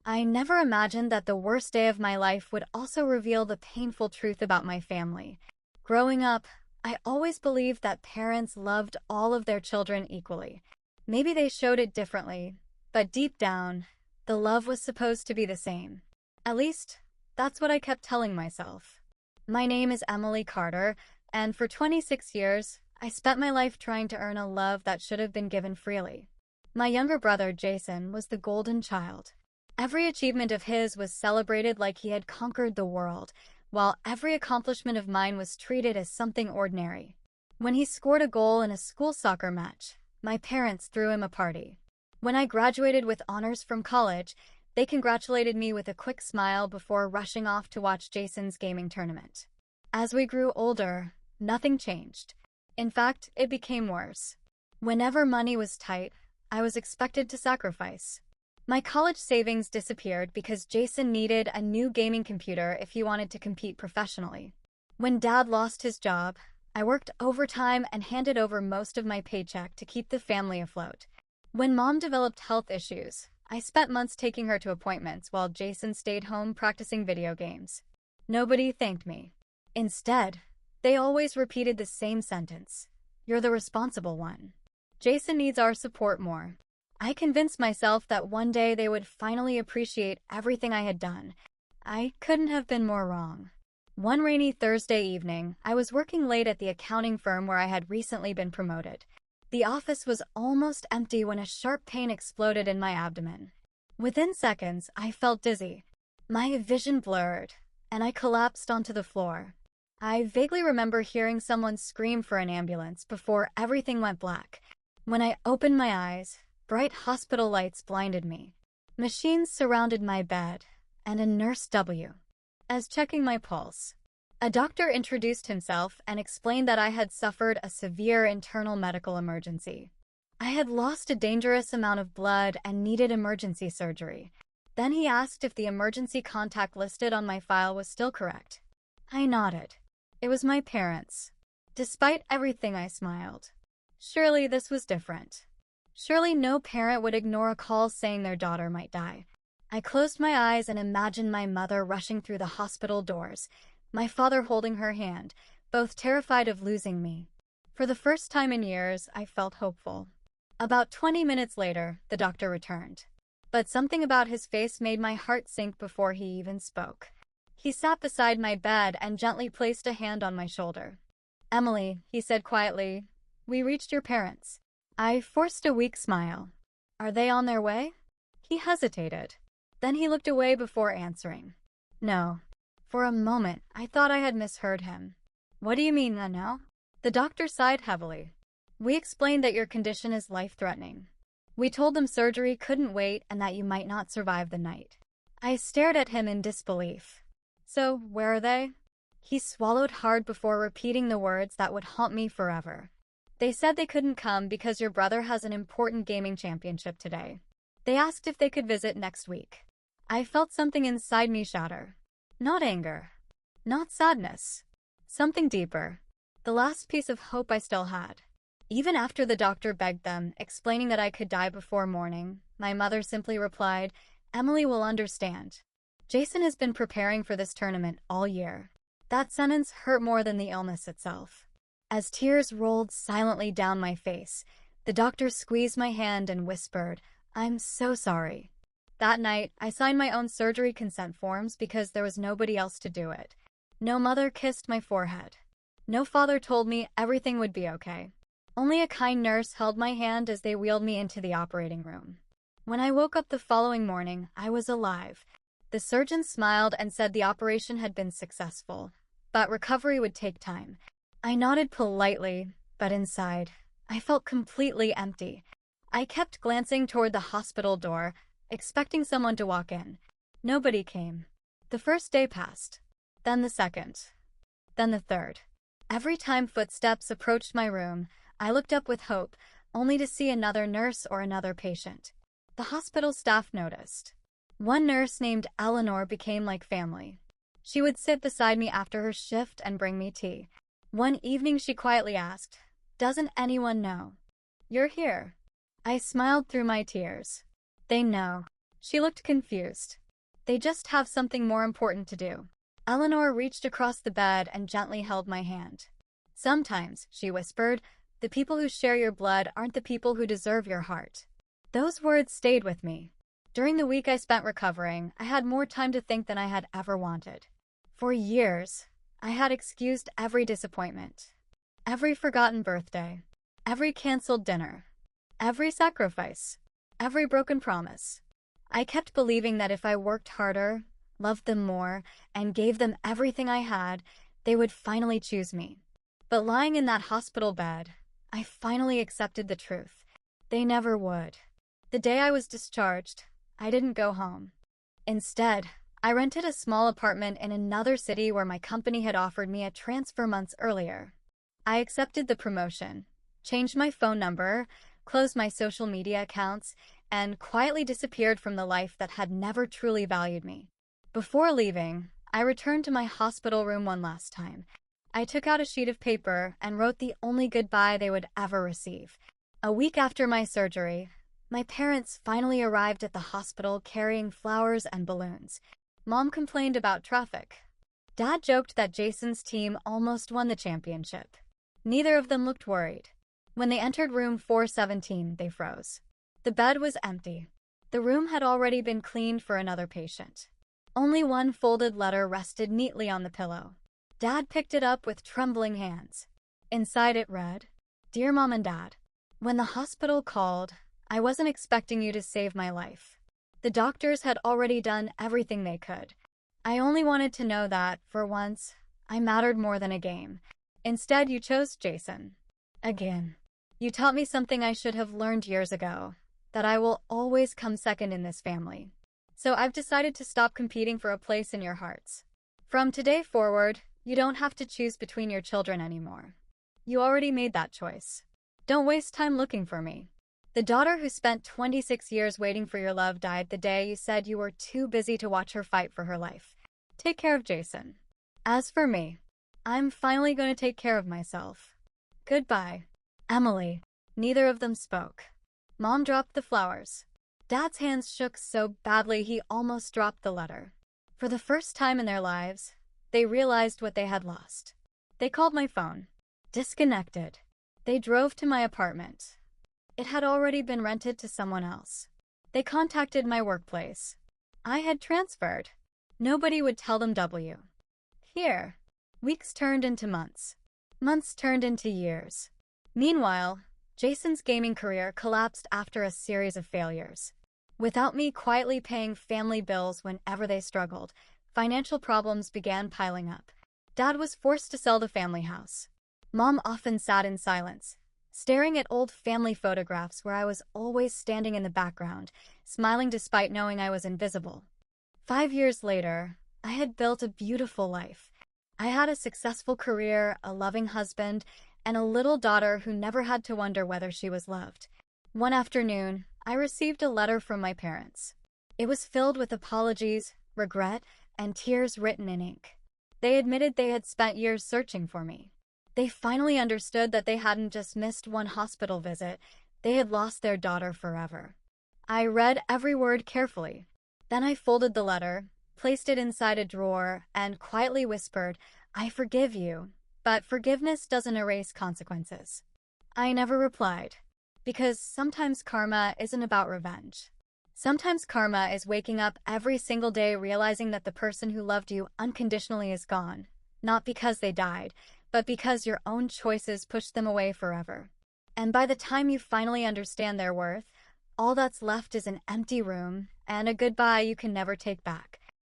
I never imagined that the worst day of my life would also reveal the painful truth about my family. Growing up, I always believed that parents loved all of their children equally. Maybe they showed it differently, but deep down, the love was supposed to be the same. At least, that's what I kept telling myself. My name is Emily Carter, and for 26 years, I spent my life trying to earn a love that should have been given freely. My younger brother, Jason, was the golden child. Every achievement of his was celebrated like he had conquered the world, while every accomplishment of mine was treated as something ordinary. When he scored a goal in a school soccer match, my parents threw him a party. When I graduated with honors from college, they congratulated me with a quick smile before rushing off to watch Jason's gaming tournament. As we grew older, nothing changed. In fact, it became worse. Whenever money was tight, I was expected to sacrifice. My college savings disappeared because Jason needed a new gaming computer if he wanted to compete professionally. When Dad lost his job, I worked overtime and handed over most of my paycheck to keep the family afloat. When Mom developed health issues, I spent months taking her to appointments while Jason stayed home practicing video games. Nobody thanked me. Instead, they always repeated the same sentence: "You're the responsible one." Jason needs our support more. I convinced myself that one day they would finally appreciate everything I had done. I couldn't have been more wrong. One rainy Thursday evening, I was working late at the accounting firm where I had recently been promoted. The office was almost empty when a sharp pain exploded in my abdomen. Within seconds, I felt dizzy. My vision blurred, and I collapsed onto the floor. I vaguely remember hearing someone scream for an ambulance before everything went black. When I opened my eyes, bright hospital lights blinded me. Machines surrounded my bed, and a nurse was checking my pulse. A doctor introduced himself and explained that I had suffered a severe internal medical emergency. I had lost a dangerous amount of blood and needed emergency surgery. Then he asked if the emergency contact listed on my file was still correct. I nodded. It was my parents. Despite everything, I smiled. Surely this was different. Surely no parent would ignore a call saying their daughter might die. I closed my eyes and imagined my mother rushing through the hospital doors, my father holding her hand, both terrified of losing me. For the first time in years, I felt hopeful. About 20 minutes later, the doctor returned. But something about his face made my heart sink before he even spoke. He sat beside my bed and gently placed a hand on my shoulder. "Emily," he said quietly, "we reached your parents." I forced a weak smile. "Are they on their way?" He hesitated. Then he looked away before answering. "No." For a moment, I thought I had misheard him. "What do you mean, no?" The doctor sighed heavily. "We explained that your condition is life-threatening. We told them surgery couldn't wait and that you might not survive the night." I stared at him in disbelief. "So, where are they?" He swallowed hard before repeating the words that would haunt me forever. "They said they couldn't come because your brother has an important gaming championship today. They asked if they could visit next week." I felt something inside me shatter. Not anger. Not sadness. Something deeper. The last piece of hope I still had. Even after the doctor begged them, explaining that I could die before morning, my mother simply replied, "Emily will understand. Jason has been preparing for this tournament all year." That sentence hurt more than the illness itself. As tears rolled silently down my face, the doctor squeezed my hand and whispered, "I'm so sorry." That night, I signed my own surgery consent forms because there was nobody else to do it. No mother kissed my forehead. No father told me everything would be okay. Only a kind nurse held my hand as they wheeled me into the operating room. When I woke up the following morning, I was alive. The surgeon smiled and said the operation had been successful, but recovery would take time. I nodded politely, but inside, I felt completely empty. I kept glancing toward the hospital door, expecting someone to walk in. Nobody came. The first day passed. Then the second. Then the third. Every time footsteps approached my room, I looked up with hope, only to see another nurse or another patient. The hospital staff noticed. One nurse named Eleanor became like family. She would sit beside me after her shift and bring me tea. One evening she quietly asked, "Doesn't anyone know you're here?" I smiled through my tears. "They know. She looked confused. They just have something more important to do. Eleanor reached across the bed and gently held my hand. Sometimes, she whispered, the people who share your blood aren't the people who deserve your heart. Those words stayed with me. During the week I spent recovering, I had more time to think than I had ever wanted. For years, I had excused every disappointment, every forgotten birthday, every canceled dinner, every sacrifice, every broken promise. I kept believing that if I worked harder, loved them more, and gave them everything I had, they would finally choose me. But lying in that hospital bed, I finally accepted the truth. They never would. The day I was discharged, I didn't go home. Instead, I rented a small apartment in another city where my company had offered me a transfer months earlier. I accepted the promotion, changed my phone number, closed my social media accounts, and quietly disappeared from the life that had never truly valued me. Before leaving, I returned to my hospital room one last time. I took out a sheet of paper and wrote the only goodbye they would ever receive. A week after my surgery, my parents finally arrived at the hospital carrying flowers and balloons. Mom complained about traffic. Dad joked that Jason's team almost won the championship. Neither of them looked worried. When they entered room 417, they froze. The bed was empty. The room had already been cleaned for another patient. Only one folded letter rested neatly on the pillow. Dad picked it up with trembling hands. Inside it read, "Dear Mom and Dad, when the hospital called, I wasn't expecting you to save my life. The doctors had already done everything they could. I only wanted to know that, for once, I mattered more than a game. Instead, you chose Jason. Again. You taught me something I should have learned years ago, that I will always come second in this family. So I've decided to stop competing for a place in your hearts. From today forward, you don't have to choose between your children anymore. You already made that choice. Don't waste time looking for me. The daughter who spent 26 years waiting for your love died the day you said you were too busy to watch her fight for her life. Take care of Jason. As for me, I'm finally going to take care of myself. Goodbye. Emily." Neither of them spoke. Mom dropped the flowers. Dad's hands shook so badly he almost dropped the letter. For the first time in their lives, they realized what they had lost. They called my phone. Disconnected. They drove to my apartment. It had already been rented to someone else. They contacted my workplace. I had transferred. Nobody would tell them W. Here, weeks turned into months. Months turned into years. Meanwhile, Jason's gaming career collapsed after a series of failures. Without me quietly paying family bills whenever they struggled, financial problems began piling up. Dad was forced to sell the family house. Mom often sat in silence, staring at old family photographs where I was always standing in the background, smiling despite knowing I was invisible. 5 years later, I had built a beautiful life. I had a successful career, a loving husband, and a little daughter who never had to wonder whether she was loved. One afternoon, I received a letter from my parents. It was filled with apologies, regret, and tears written in ink. They admitted they had spent years searching for me. They finally understood that they hadn't just missed one hospital visit, they had lost their daughter forever. I read every word carefully. Then I folded the letter, placed it inside a drawer, and quietly whispered, "I forgive you, but forgiveness doesn't erase consequences." I never replied, because sometimes karma isn't about revenge. Sometimes karma is waking up every single day realizing that the person who loved you unconditionally is gone, not because they died, but because your own choices pushed them away forever. And by the time you finally understand their worth, all that's left is an empty room and a goodbye you can never take back.